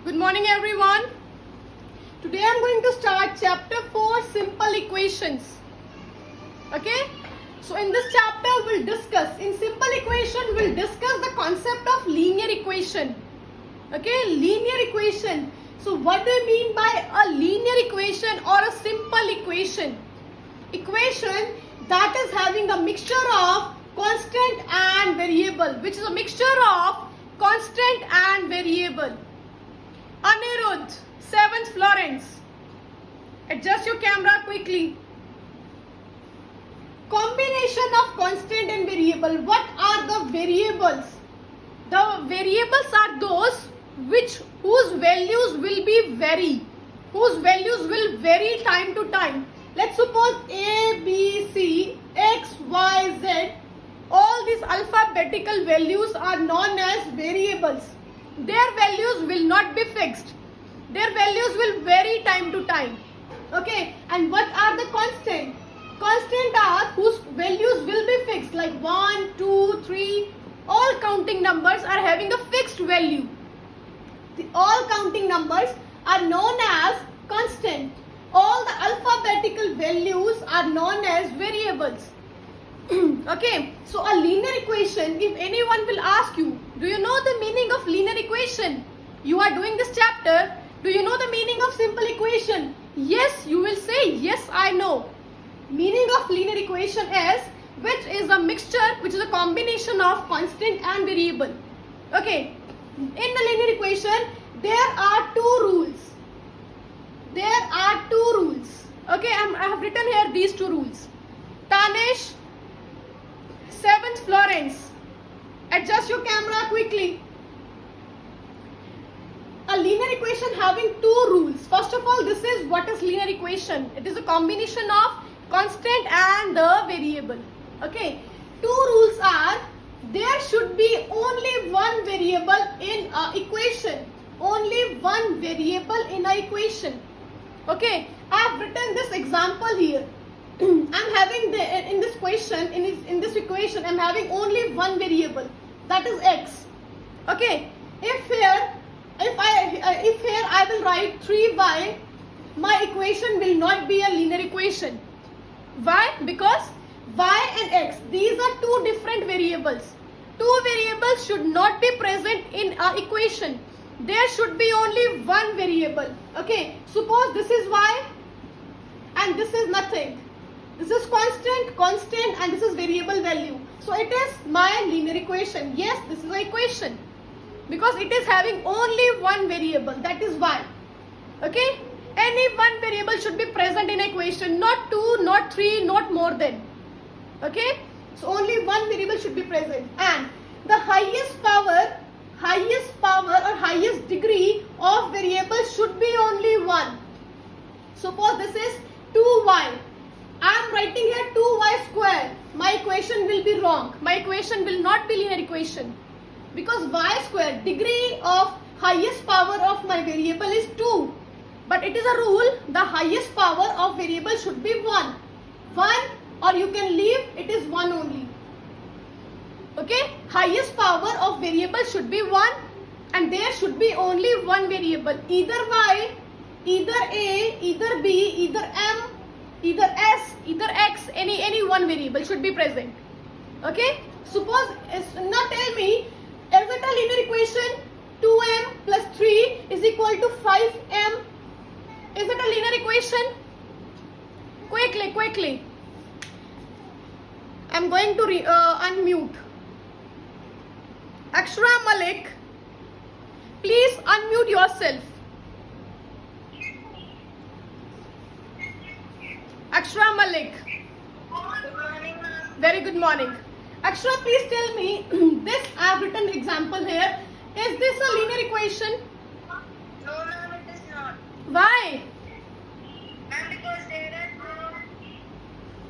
Good morning everyone. Today I am going to start chapter 4 simple equations. Okay? So in this chapter we'll discuss, in simple equation we'll discuss the concept of linear equation. Okay? Linear equation. So what do you mean by a linear equation or a simple equation? Equation that is having a mixture of constant and variable, which is a mixture of constant and variable. Anirudh, 7th Florence. Adjust your camera quickly. Combination of constant and variable. What are the variables? The variables are those whose values will be vary. Whose values will vary time to time. Let's suppose A, B, C, X, Y, Z. All these alphabetical values are known as variables. Their values will not be fixed. Their values will vary time to time. Okay. And what are the constant? Constant are whose values will be fixed, like 1, 2, 3. All counting numbers are having a fixed value. All counting numbers are known as constant. All the alphabetical values are known as variables. Okay, so a linear equation, if anyone will ask you, do you know the meaning of linear equation? You are doing this chapter. Do you know the meaning of simple equation? Yes, you will say, yes, I know. Meaning of linear equation is, which is a mixture, which is a combination of constant and variable. Okay, in the linear equation, there are two rules. There are two rules. Okay, I have written here these two rules. Tanish, 7th Florence. Adjust your camera quickly. A linear equation having two rules. First of all, this is what is linear equation. It is a combination of constant and the variable. Okay. Two rules are, there should be only one variable in a equation. Only one variable in a equation. Okay. I have written this example here. I'm having in this question, in this equation, I'm having only one variable, that is x. Okay, if here I will write 3y, my equation will not be a linear equation. Why? Because y and x, these are two different variables. Two variables should not be present in an equation. There should be only one variable. Okay, suppose this is y and this is nothing. This is constant, and this is variable value. So it is my linear equation. Yes, this is an equation. Because it is having only one variable, that is y. Okay? Any one variable should be present in equation. Not two, not three, not more than. Okay? So only one variable should be present. And the highest power or highest degree of variable should be only 1. Suppose this is 2y. I am writing here 2y square. My equation will be wrong. My equation will not be linear equation. Because y square, degree of highest power of my variable is 2. But it is a rule, the highest power of variable should be 1. 1, or you can leave, it is 1 only. Okay? Highest power of variable should be 1. And there should be only one variable. Either y, either a, either b, either m, either s, either x, any one variable should be present. Okay? Suppose, now tell me, is it a linear equation? 2m plus 3 is equal to 5m. Is it a linear equation? Quickly. I am going to unmute. Akshra Malik, please unmute yourself. Akshra Malik. Good morning, ma'am. Very good morning. Akshra, please tell me, this I have written example here. Is this a linear equation? No, ma'am, it is not. Why? Ma'am, because there are no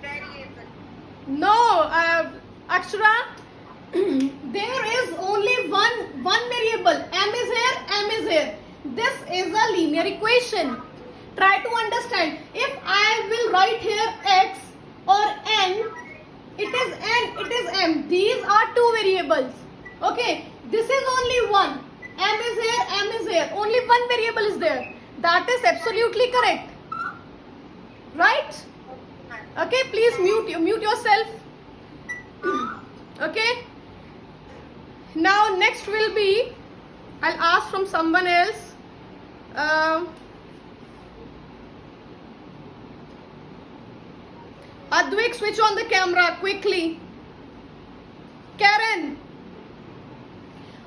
variables. No, Akshara, there is only one variable. M is here, M is here. This is a linear equation. Try to understand. If I will write here x or n, it is n, it is m. These are two variables. Okay, this is only one. M is here, M is there. Only one variable is there. That is absolutely correct. Right? Okay, please mute yourself. Okay. Now next will be, I'll ask from someone else. Advik, switch on the camera quickly. Karen,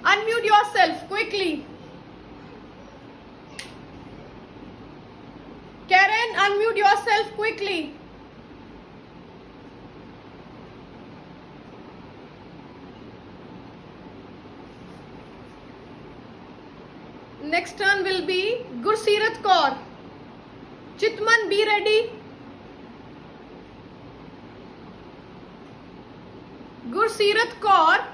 unmute yourself quickly. Karen, unmute yourself quickly. Next turn will be Gurseerat Kaur. Chitman, be ready. Gurseerat Kaur.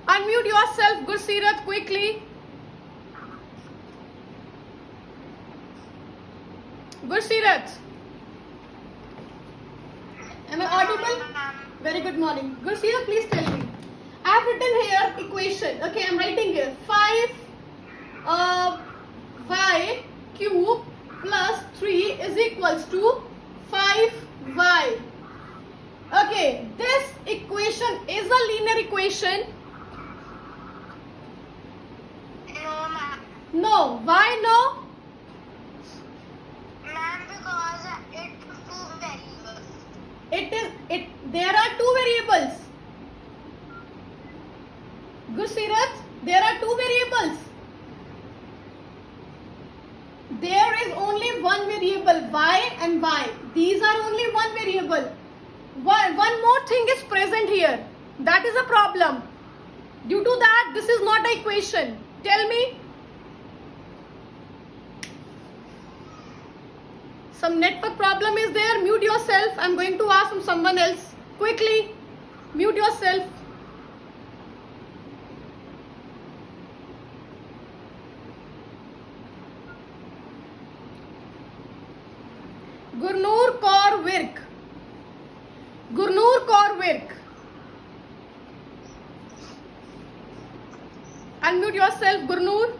Unmute yourself, Gurseerat, quickly. Gurseerat. Am I audible? Very good morning. Gurseerat, please tell me. I have written here equation. Okay, I am writing here 5 y cube plus 3 is equals to 5y. Okay, this equation is a linear equation. No, ma'am. No. Why no? Ma'am, because it's two variables. There are two variables. Gurseerat, there are two variables. There is only one variable, y and y. These are only one variable. One more thing is present here. That is a problem. Due to that, this is not an equation. Tell me. Some network problem is there. Mute yourself. I'm going to ask from someone else. Quickly, mute yourself. Gurnoor Kaur Virk. Gurnoor Kaur Virk. Unmute yourself, Gurnoor.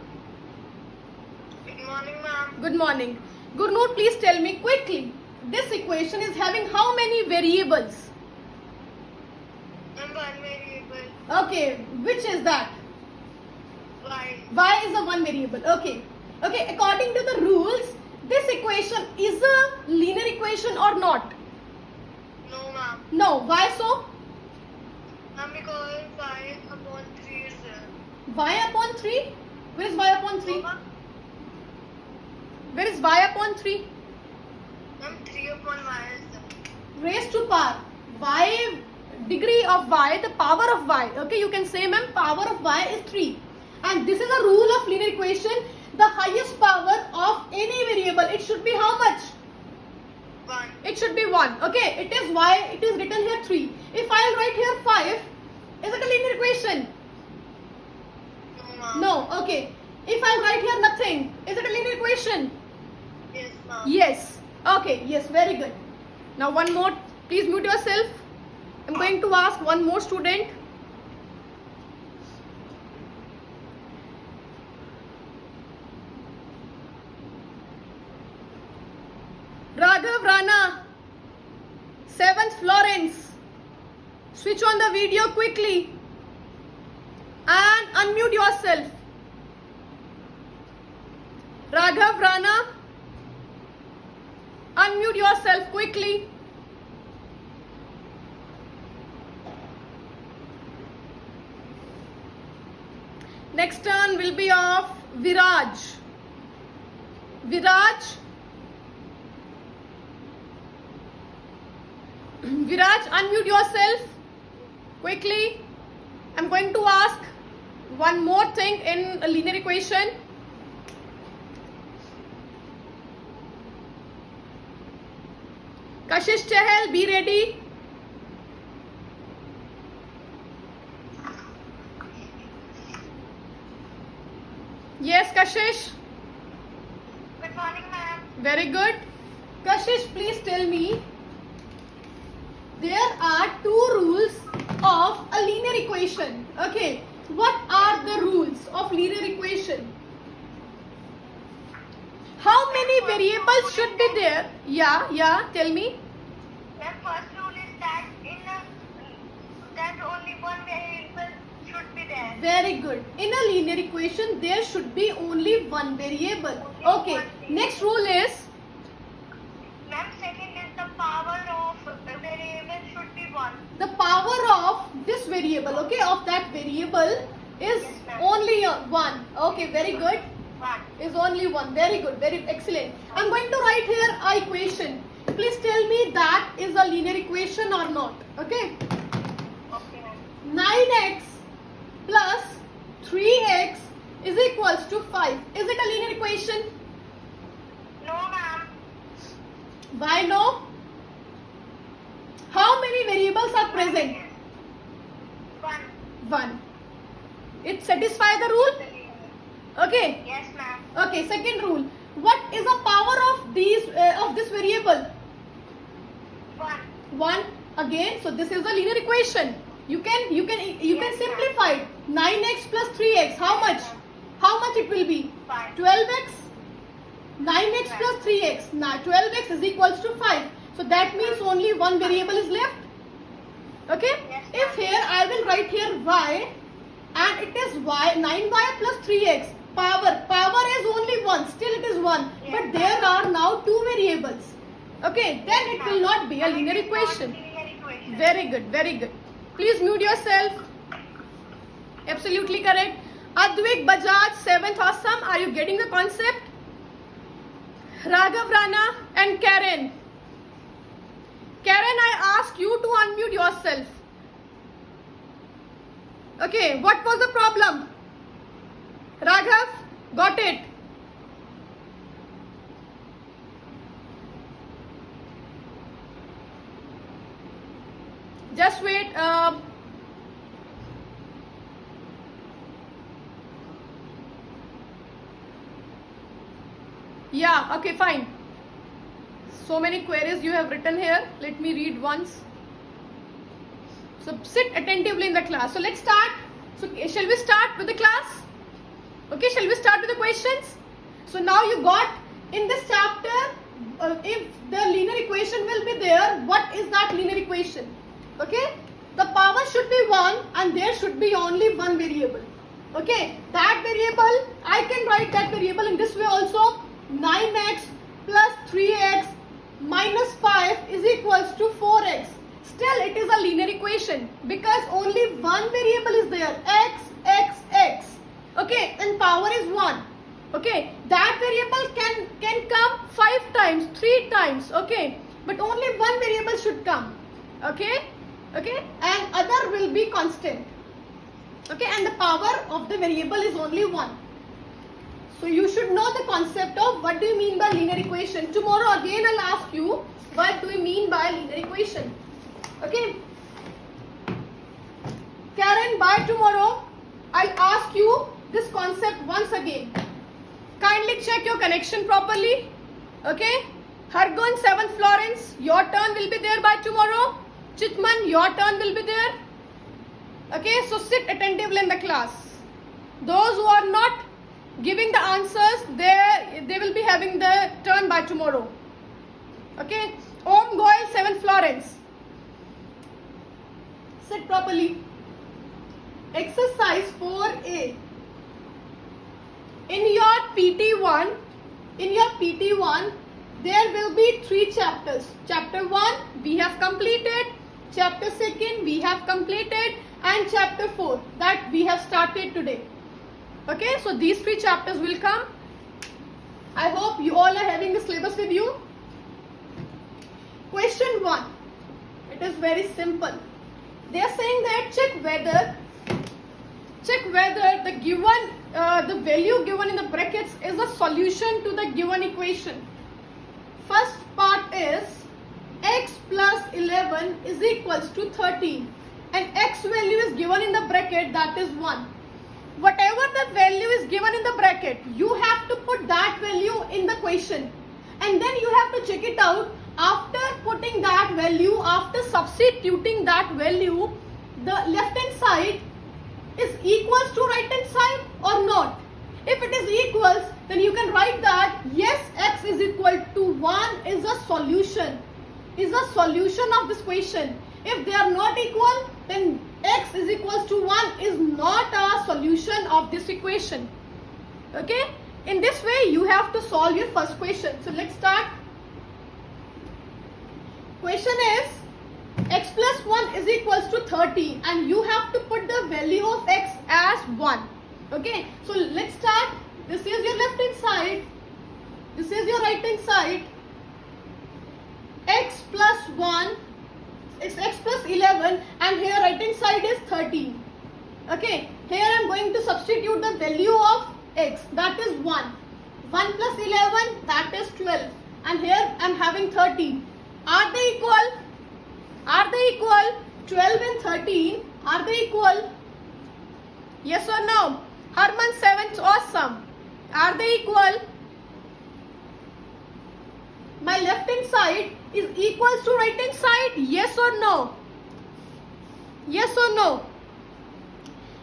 Good morning, ma'am. Good morning. Gurnoor, please tell me quickly. This equation is having how many variables? One variable. Okay, which is that? Y. Y is a one variable. Okay. Okay, according to the rules, this equation is a linear equation or not? No, ma'am. No. Why so? Ma'am, because y upon 3 is there. Y upon 3? Where is y upon 3? Ma'am, Where is y upon 3? 3 upon y is there. Raised to power. Y, degree of y, the power of y. Okay, you can say, ma'am, power of y is 3. And this is a rule of linear equation. The highest power of any variable, it should be how much? 1. It should be 1. Okay, it is y, it is written here 3. If I write here 5, is it a linear equation? No, ma'am. No. Okay. If I write here nothing, is it a linear equation? Yes, ma'am. Yes. Okay. Yes. Very good. Now one more. Please mute yourself. I'm going to ask one more student. Raghav Rana, 7th Florence. Switch on the video quickly and unmute yourself. Raghav Rana, unmute yourself quickly. Next turn will be of Viraj. Viraj, unmute yourself quickly. I'm going to ask one more thing in a linear equation. Kashish Chahal, be ready. Yes, Kashish. Good morning, ma'am. Very good. Kashish, please tell me. There are two rules of equation. Okay, what are the rules of linear equation? How many variables should be there? Yeah, tell me. The first rule is that that only one variable should be there. Very good. In a linear equation, there should be only one variable. Okay, next rule is, Ma'am, second is the power of the variable should be 1. the power of this variable, okay, of that variable is Yes, ma'am. only 1. Okay, very good. 1. Is only 1. Very good, very excellent. I'm going to write here a equation. Please tell me that is a linear equation or not. Okay. Okay, ma'am. 9x plus 3x is equals to 5. Is it a linear equation? No, ma'am. Why no? How many variables are present? 1. 1. It satisfies the rule? Okay. Yes, ma'am. Okay, second rule. What is the power of this variable? 1. 1 again. So this is a linear equation. You can Yes, simplify it. 9x plus 3x. How much? How much it will be? 5. 12x. 9x plus 3x. Now 12x is equals to 5. So that means only one variable is left. Okay. Yes, If here I will write here y and it is y, 9y plus 3x. Power is only 1. Still it is 1. Yes, But there are now two variables. Okay. Then it will not be a linear equation. Very good, very good. Please mute yourself. Absolutely correct. Advik Bajaj, 7th awesome. Are you getting the concept? Raghav Rana and Karen. Karen, I ask you to unmute yourself. Okay, what was the problem? Raghav, got it. Just wait. Yeah, okay, fine. So many queries you have written here. Let me read once. So sit attentively in the class. So let's start. So shall we start with the class? Okay, shall we start with the questions? So now you got in this chapter, if the linear equation will be there, what is that linear equation? Okay, the power should be 1 and there should be only one variable. Okay, that variable, I can write that variable in this way also. 9x plus 3x minus 5 is equals to 4x. Still it is a linear equation because only one variable is there, x. Okay, and power is 1. Okay, that variable can come 5 times, 3 times. Okay, but only one variable should come. Okay, and other will be constant. Okay, and the power of the variable is only 1. So you should know the concept of what do you mean by linear equation. Tomorrow again I'll ask you what do we mean by linear equation. Okay. Karen, by tomorrow I'll ask you this concept once again. Kindly check your connection properly. Okay. Hargun, 7th Florence, your turn will be there by tomorrow. Chitman, your turn will be there. Okay, so sit attentively in the class. Those who are not giving the answers, they will be having the turn by tomorrow. Okay, Om Goel, 7th Florence. Sit properly. Exercise 4A. In your PT1, there will be 3 chapters. Chapter 1 we have completed, chapter 2 we have completed, and chapter 4 that we have started today. Okay, so these 3 chapters will come. I hope you all are having the syllabus with you. Question 1. It is very simple. They are saying that check whether the given the value given in the brackets is a solution to the given equation. First part is x plus 11 is equals to 13 and x value is given in the bracket, that is 1. Whatever the value is given in the bracket, you have to put that value in the question and then you have to check it out. After putting that value, after substituting that value, the left hand side is equals to right hand side or not? If it is equals, then you can write that yes, x is equal to 1 is a solution. Is a solution of this question. If they are not equal, then x is equals to 1 is not a solution of this equation. Okay? In this way, you have to solve your first question. So let's start. Question is x plus 1 is equals to 30 and you have to put the value of x as 1. Okay? So let's start. This is your left hand side. This is your right hand side. X plus 1 is x plus 11 and here right hand side is 13. Okay, here I am going to substitute the value of x, that is 1. 1 plus 11, that is 12, and here I am having 13. Are they equal? Are they equal? 12 and 13, are they equal? Yes or no? Harman 7th, awesome. Are they equal? My left hand side is equals to right hand side, yes or no? Yes or no?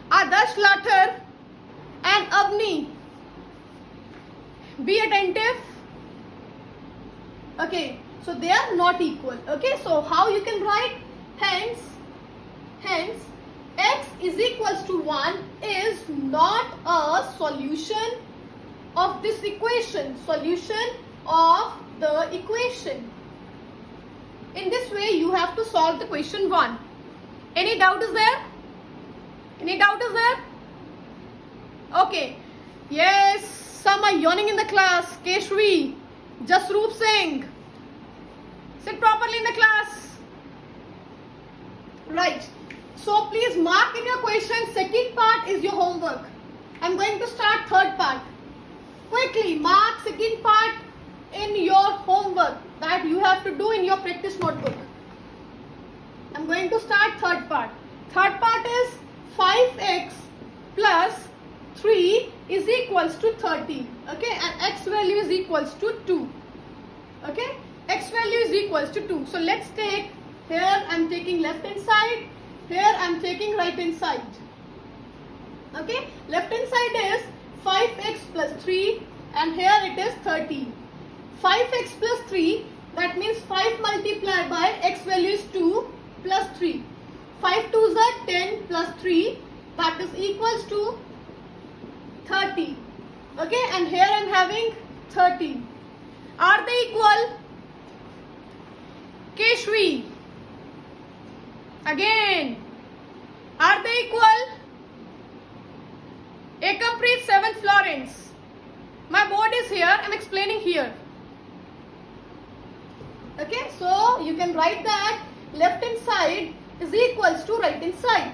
Adarsh Lathar and Avni, be attentive. Okay, so they are not equal. Okay, so how you can write? Hence x is equals to 1 is not a solution of this equation. Solution of the equation. In this way, you have to solve the question 1. Any doubt is there? Any doubt is there? Okay. Yes, some are yawning in the class. Keshri, Jasroop Singh. Sit properly in the class. Right. So please mark in your question. Second part is your homework. I'm going to start third part. Quickly mark second part in your homework that you have to do in your practice notebook. I'm going to start third part. Third part is 5x plus 3 is equals to 30. Okay, and x value is equals to 2. Okay, x value is equals to 2. So let's take, here I'm taking left hand side, here I'm taking right hand side. Okay, left hand side is 5x plus 3 and here it is 30. 5x plus 3, that means 5 multiplied by x value is 2 plus 3. 5 2s are 10 plus 3, that is equals to 30. Okay, and here I am having 30. Are they equal? Keshri, again, are they equal? Ekampreet 7th Florence. My board is here, I am explaining here. Okay, so you can write that left hand side is equals to right hand side.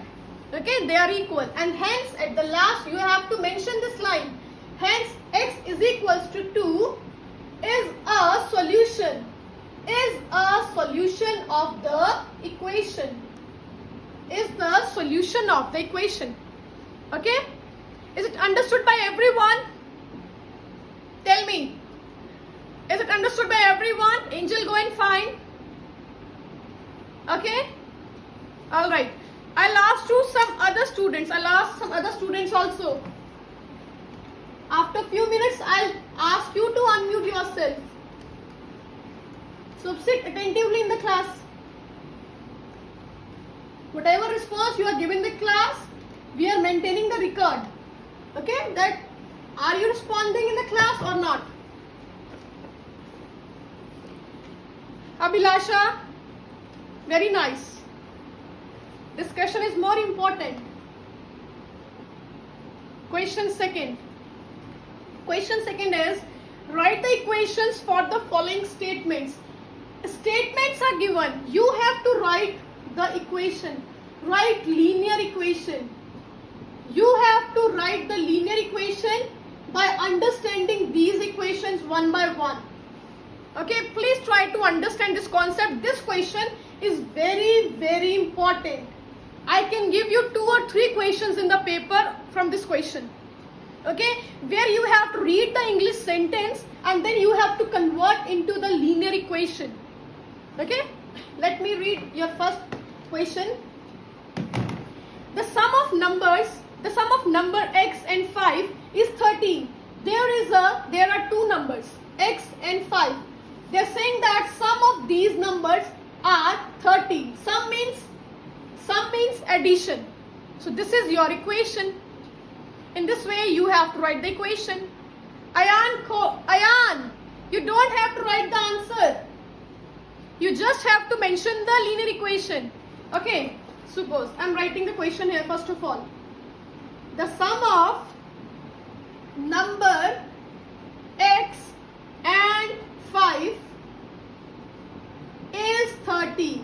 Okay, they are equal, and hence at the last you have to mention this line. Hence x is equals to 2 is a solution. Is a solution of the equation. Is the solution of the equation. Okay, is it understood by everyone? Tell me. Is it understood by everyone? Angel going fine? Okay? Alright. I'll ask you some other students. I'll ask some other students also. After a few minutes, I'll ask you to unmute yourself. So sit attentively in the class. Whatever response you are giving the class, we are maintaining the record. Okay? That are you responding in the class or not? Abhilasha, very nice. Discussion is more important. Question second. Question second is, write the equations for the following statements. Statements are given. You have to write the equation. Write linear equation. You have to write the linear equation by understanding these equations one by one. Okay, please try to understand this concept. This question is very, very important. I can give you 2 or 3 questions in the paper from this question. Okay, where you have to read the English sentence and then you have to convert into the linear equation. Okay, let me read your first question. The sum of numbers the sum of number x and 5 is 13. There are two numbers, x and 5. They are saying that sum of these numbers are 13. Sum means addition. So this is your equation. In this way you have to write the equation. Ayan, you don't have to write the answer. You just have to mention the linear equation. Okay, suppose I am writing the question here first of all. The sum of number x and 5 is 30.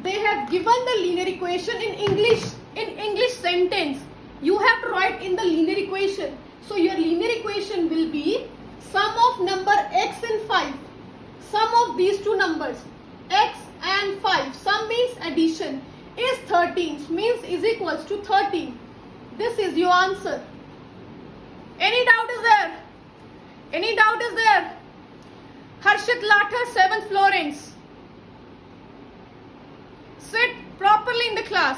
They have given the linear equation in English sentence. You have to write in the linear equation. So your linear equation will be sum of number x and 5. Sum of these two numbers, x and 5. Sum means addition, is 13. Means is equals to 13. This is your answer. Any doubt is there? Any doubt is there? Harshit Lathar, 7th Florence. Sit properly in the class.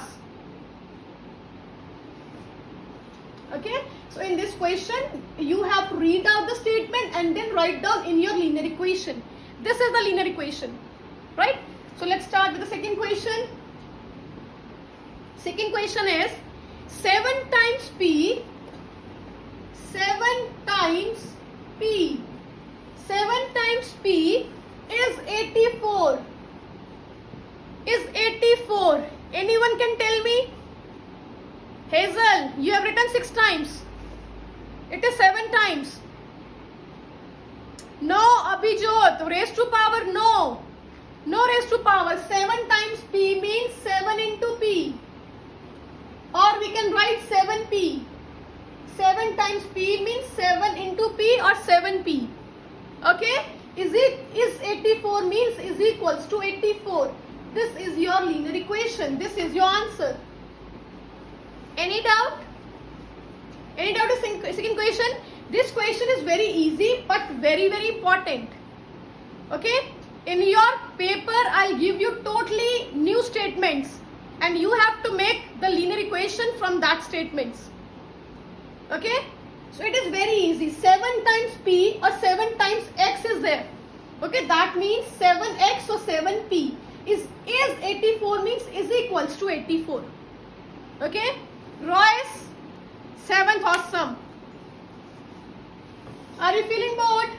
Okay, so in this question you have to read out the statement and then write down in your linear equation. This is the linear equation, right? So let's start with the second question. Second question is 7 times p. 7 times p. 7 times p is 84. Is 84. Anyone can tell me? Hazel, you have written 6 times. It is 7 times. No, Abhijot, raised to power, no. No raised to power. 7 times p means 7 into p. Or we can write 7p. 7 times p means 7 into p or 7p. Okay? Is 84 means is equals to 84. This is your linear equation. This is your answer. Any doubt? Any doubt is second question? This question is very easy but very important. Okay? In your paper I'll give you totally new statements and you have to make the linear equation from that statements. Okay? So it is very easy. 7 times p or 7 times x is there. Okay, that means 7x or 7p is 84 means is equals to 84. Okay? Royce, 7th, awesome. Are you feeling bored?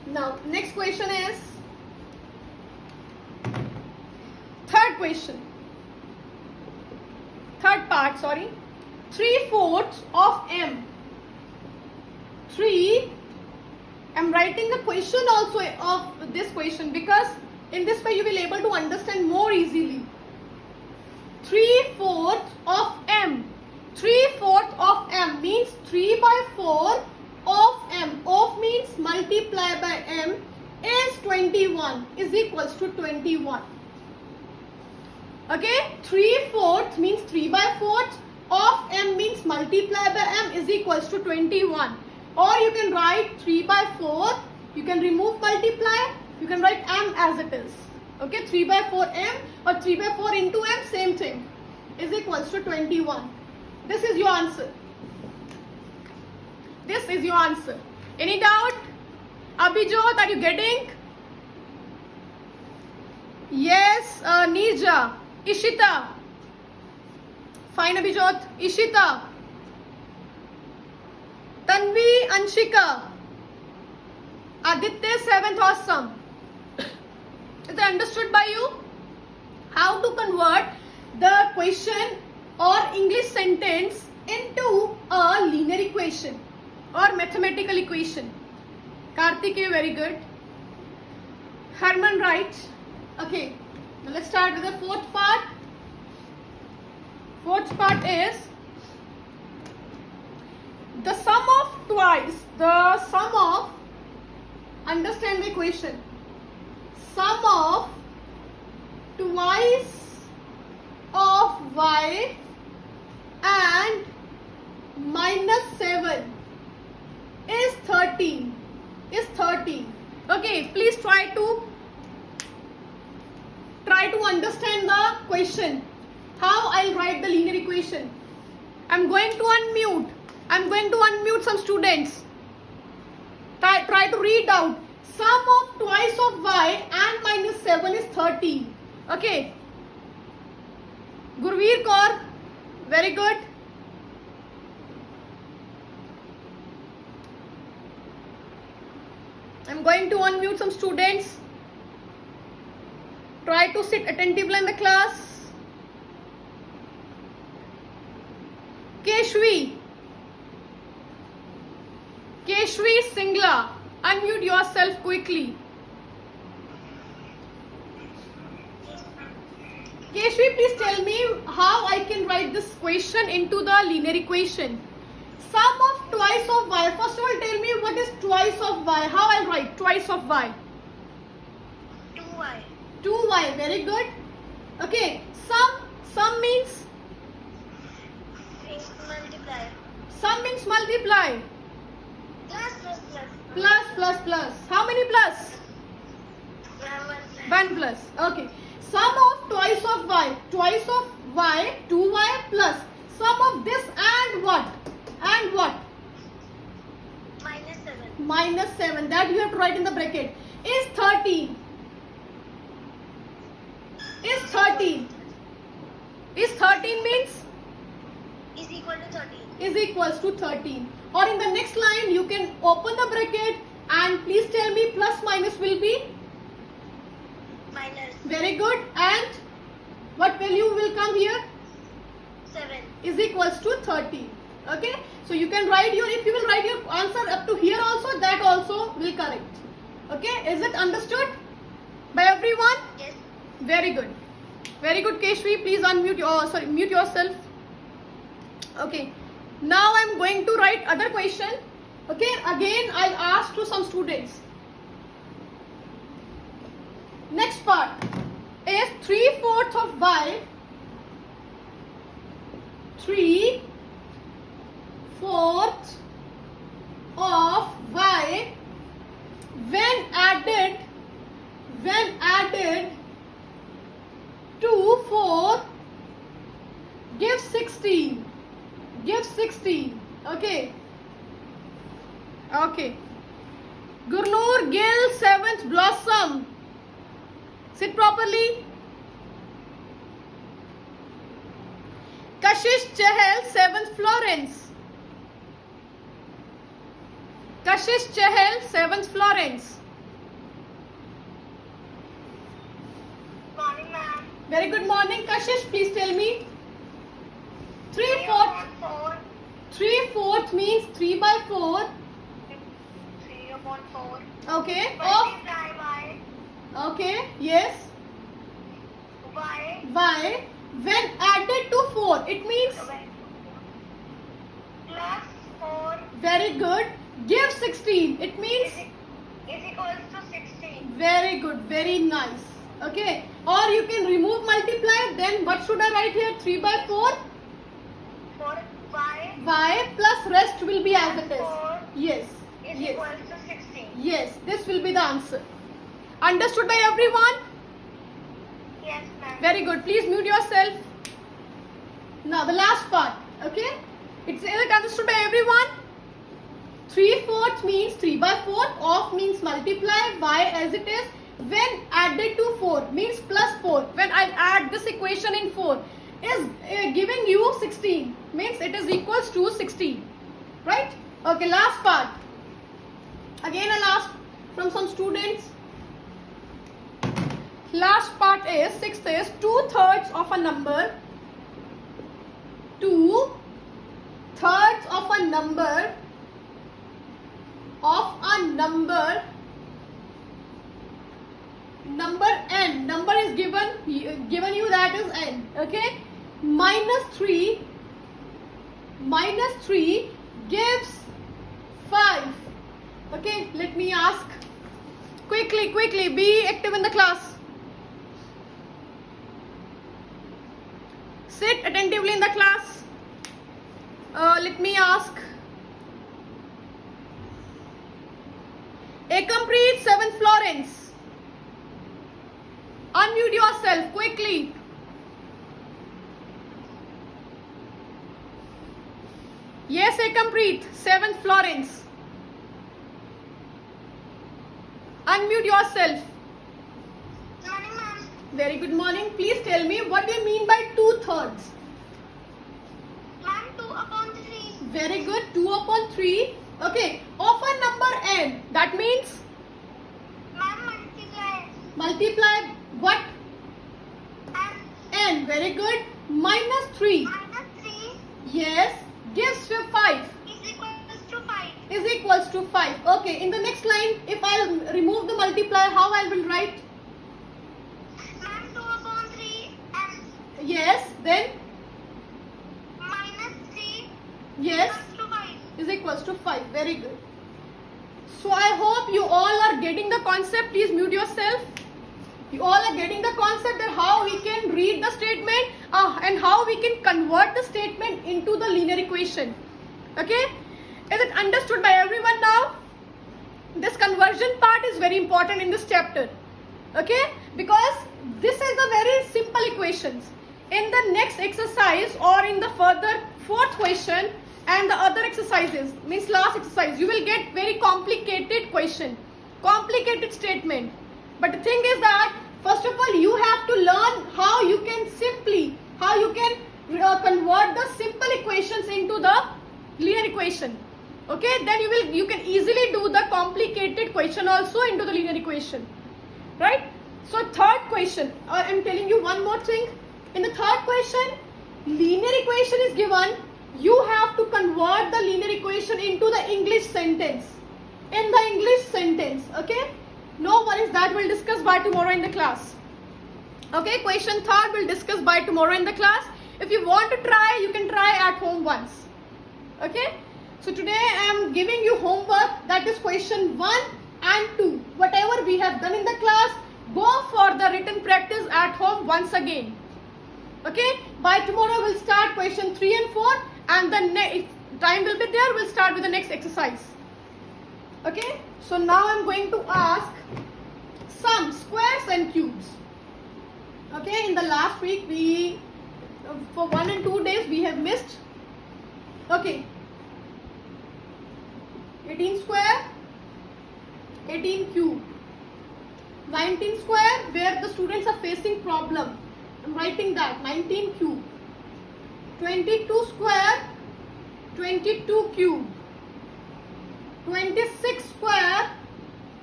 Now, next question is third question. Third part, sorry. 3/4 of m. 3. I'm writing the question also of this question because in this way you will able to understand more easily. 3/4 of m. 3/4 of m means 3/4 of m. Of means multiply by m is 21 is equals to 21. Okay, 3/4 means 3/4 of m means multiply by m is equals to 21. Or you can write 3/4, you can remove multiply, you can write m as it is. Okay, 3/4 m or 3/4 into m, same thing, is equals to 21. This is your answer. This is your answer. Any doubt? Abhijot, are you getting? Yes, Nirja, Ishita. Fine, Abhijot. Ishita. Tanvi, Anshika. Aditya, 7th, awesome. Is that understood by you? How to convert the question or English sentence into a linear equation or mathematical equation. Karthikeya, very good. Herman, right. Okay, now let's start with the fourth part. Fourth part is the sum of twice, the sum of, understand the equation, sum of twice of y and minus 7 is 13. Is 13. Okay, please try to to understand the question. How I'll write the linear equation. I'm going to unmute. I'm going to unmute some students. Try to read out. Sum of twice of y and minus 7 is 13. Okay. Gurveer Kaur. Very good. I'm going to unmute some students. Try to sit attentively in the class. Keshvi Singla, unmute yourself quickly. Keshvi, please tell me how I can write this question into the linear equation. Sum of twice of y. First of all, tell me what is twice of y. How I'll write twice of y? 2y. 2y. Very good. Okay. Sum means? Multiply. Sum means multiply. Plus. How many plus? 1 plus. Okay. Sum of twice of y. Twice of y, 2y plus. Sum of this and what? And what? -7. -7. That you have to write in the bracket. Is 13. Is 13. Is 13 means? Is equal to 13. Is equals to 13. Or in the next line you can open the bracket and please tell me plus minus will be? Minus Very good. And what value will come here? 7. Is equals to 13. Okay. So you can write your, if you will write your answer up to here also, that also will correct. Okay. Is it understood by everyone? Yes. Very good. Very good, Keshvi. Please unmute mute yourself. Okay. Now I'm going to write other question. Okay. Again, I'll ask to some students. Next part is 3/4 of y. 3/4 of y when added to 4 gives 16. Gives 16. Okay. Okay. Gurnur Gill, 7th Blossom. Sit properly. Kashish Chahal, 7th Florence. Kashish Chahal, 7th Florence. Morning, ma'am. Very good morning, Kashish. Please tell me. 3/4. 4. 3/4 means 3/4. 3/4. Okay. Of. Multiply y. Okay. Yes. Y when added to 4. It means. Plus 4 Very good. Give 16. It means. is equals to 16. Very good. Very nice. Okay. Or you can remove multiply. Then what should I write here? 3/4. 4y Y plus rest will be as it is. 4 Yes. is Yes. equals to 16. Yes. This will be the answer. Understood by everyone? Yes, ma'am. Very good. Please mute yourself. Now the last part. Okay. It's understood by everyone. 3/4 means 3/4. Of means multiply. Y as it is. When added to 4 means plus 4. When I add this equation in 4 is giving you 16. Means it is equals to 16. Right? Okay. Last part. Again I'll ask from some students. Last part is 6th is 2/3 of a number. 2/3 of a number number n. Number is given you, that is n. Okay. minus 3 gives 5. Okay. Let me ask. Quickly. Be active in the class. Sit attentively in the class. Let me ask. Acompreet, 7th Florence. Unmute yourself quickly. Yes, Ekampreet, 7th Florence. Unmute yourself. Morning, ma'am. Very good morning. Please tell me what do you mean by 2/3? Ma'am, 2/3. Very good. 2/3. Okay. Of a number n. That means Ma'am, multiply. multiply what? And N. Very good. Minus 3. -3 Yes. Gives you 5. is equals to 5. Is equals to 5. Okay. In the next line, if I remove the multiplier, how I will write? Ma'am, 2/3 and Yes. Then -3 yes. equals to 5. Is equals to 5. Very good. So I hope you all are getting the concept. Please mute yourself. You all are getting the concept that how we can read the statement and how we can convert the statement into the linear equation. Okay? Is it understood by everyone now? This conversion part is very important in this chapter. Okay? Because this is a very simple equations. In the next exercise or in the further fourth question and the other exercises, means last exercise, you will get very complicated question, complicated statement. But the thing is that first of all you have to learn how you can convert the simple equations into the linear equation. Okay, then you can easily do the complicated question also into the linear equation, right? So third question, I'm telling you one more thing. In the third question, linear equation is given. You have to convert the linear equation into the English sentence. In the English sentence, okay? No worries, that we'll discuss by tomorrow in the class. Okay, question third we'll discuss by tomorrow in the class. If you want to try, you can try at home once. Okay? So today I am giving you homework, that is question 1 and 2. Whatever we have done in the class, go for the written practice at home once again. Okay? By tomorrow we'll start question 3 and 4 and if time will be there, we'll start with the next exercise. Okay? So now I'm going to ask some squares and cubes. Okay? In the last week we, for 1 and 2 days we have missed. Okay. 18 square, 18 cube, 19 square where the students are facing problem. I'm writing that 19 cube, 22 square, 22 cube, 26 square,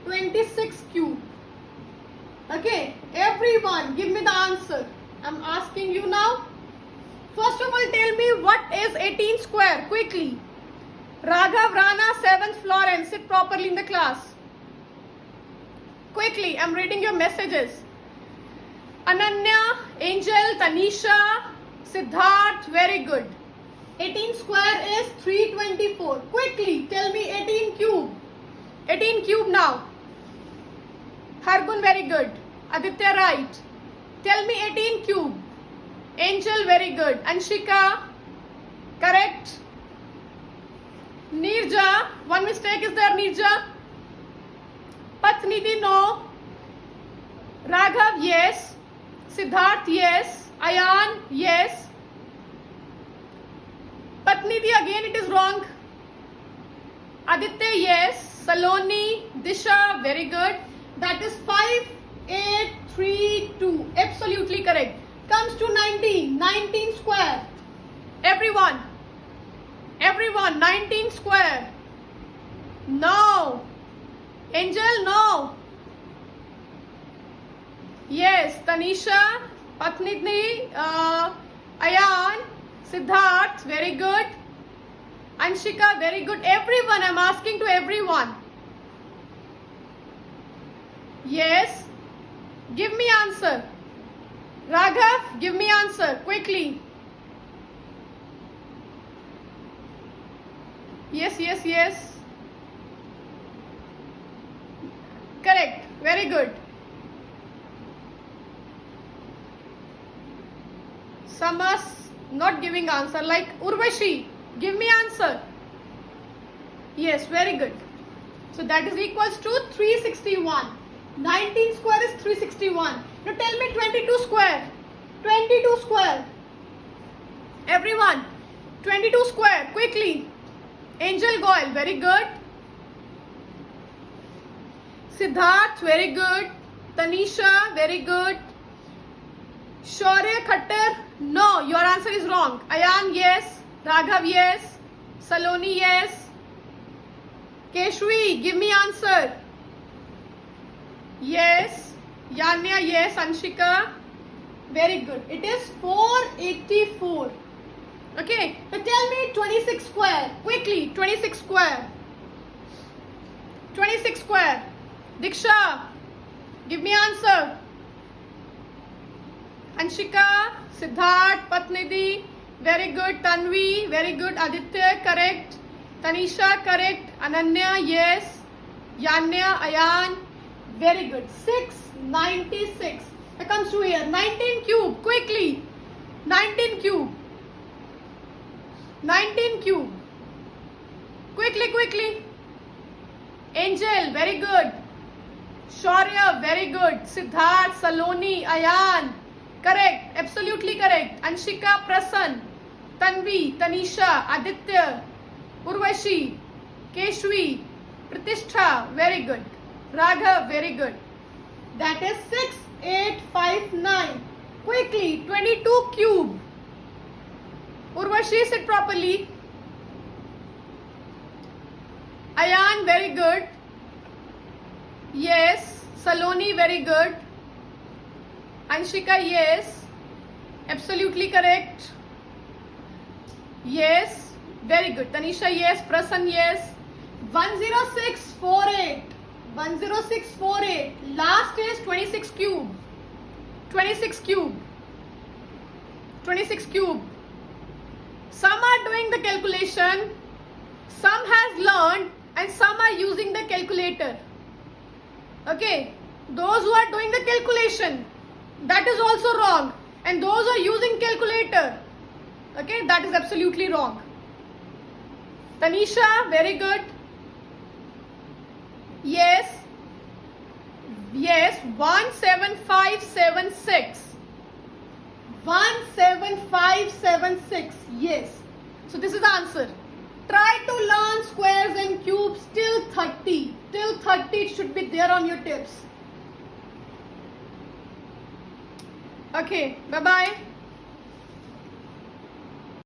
26 cube. Okay, everyone give me the answer. I'm asking you now. First of all, tell me what is 18 square quickly. Raghav, Rana, 7th Florence, sit properly in the class. Quickly, I'm reading your messages. Ananya, Angel, Tanisha, Siddharth, very good. 18 square is 324. Quickly, tell me 18 cube. 18 cube now. Hargun, very good. Aditya, right. Tell me 18 cube. Angel, very good. Anshika, correct. Nirja, one mistake is there, Nirja. Patniti, no. Raghav, yes. Siddharth, yes. Ayan, yes. Patniti, again it is wrong. Aditya, yes. Saloni, Disha, very good. That is 5832. Absolutely correct. Comes to 19. 19 square. Everyone, 19 square. No. Angel, no. Yes, Tanisha, Patniti, Ayan, Siddharth, very good. Anshika, very good. Everyone, I'm asking to everyone. Yes. Give me answer. Raghav, give me answer quickly. Yes, yes, yes. Correct. Very good. Some are not giving answer, like Urvashi. Give me answer. Yes, very good. So that is equals to 361. 19 square is 361. Now tell me 22 square. 22 square. Everyone, 22 square, quickly. Angel Goyal, very good. Siddharth, very good. Tanisha, very good. Shaurya Khattar, no, your answer is wrong. Ayan, yes. Raghav, yes. Saloni, yes. Keshwi, give me answer. Yes. Yanya, yes. Anshika, very good. It is 484. Okay, now tell me 26 square. Quickly, 26 square. 26 square. Diksha, give me answer. Anshika, Siddharth, Patnidhi, very good. Tanvi, very good. Aditya, correct. Tanisha, correct. Ananya, yes. Yanya, Ayan, very good. 696. Now comes to here. 19 cube, quickly. 19 cube. 19 cube. Quickly, quickly. Angel, very good. Shaurya, very good. Siddharth, Saloni, Ayan, correct. Absolutely correct. Anshika, Prasann, Tanvi, Tanisha, Aditya, Urvashi, Keshwi, Pratishtha, very good. Raghav, very good. That is 6859. Quickly, 22 cube. Urvashi, sit properly. Ayan, very good. Yes. Saloni, very good. Anshika, yes. Absolutely correct. Yes. Very good. Tanisha, yes. Prasann, yes. 10648. 10648. Last is 26 cube. 26 cube. 26 cube. Some are doing the calculation, some has learned, and some are using the calculator. Okay, those who are doing the calculation, that is also wrong, and those who are using calculator, okay, that is absolutely wrong. Tanisha, very good. Yes. Yes, 17576. 17576. Yes. So this is the answer. Try to learn squares and cubes till 30. Till 30 it should be there on your tips. Okay. Bye-bye.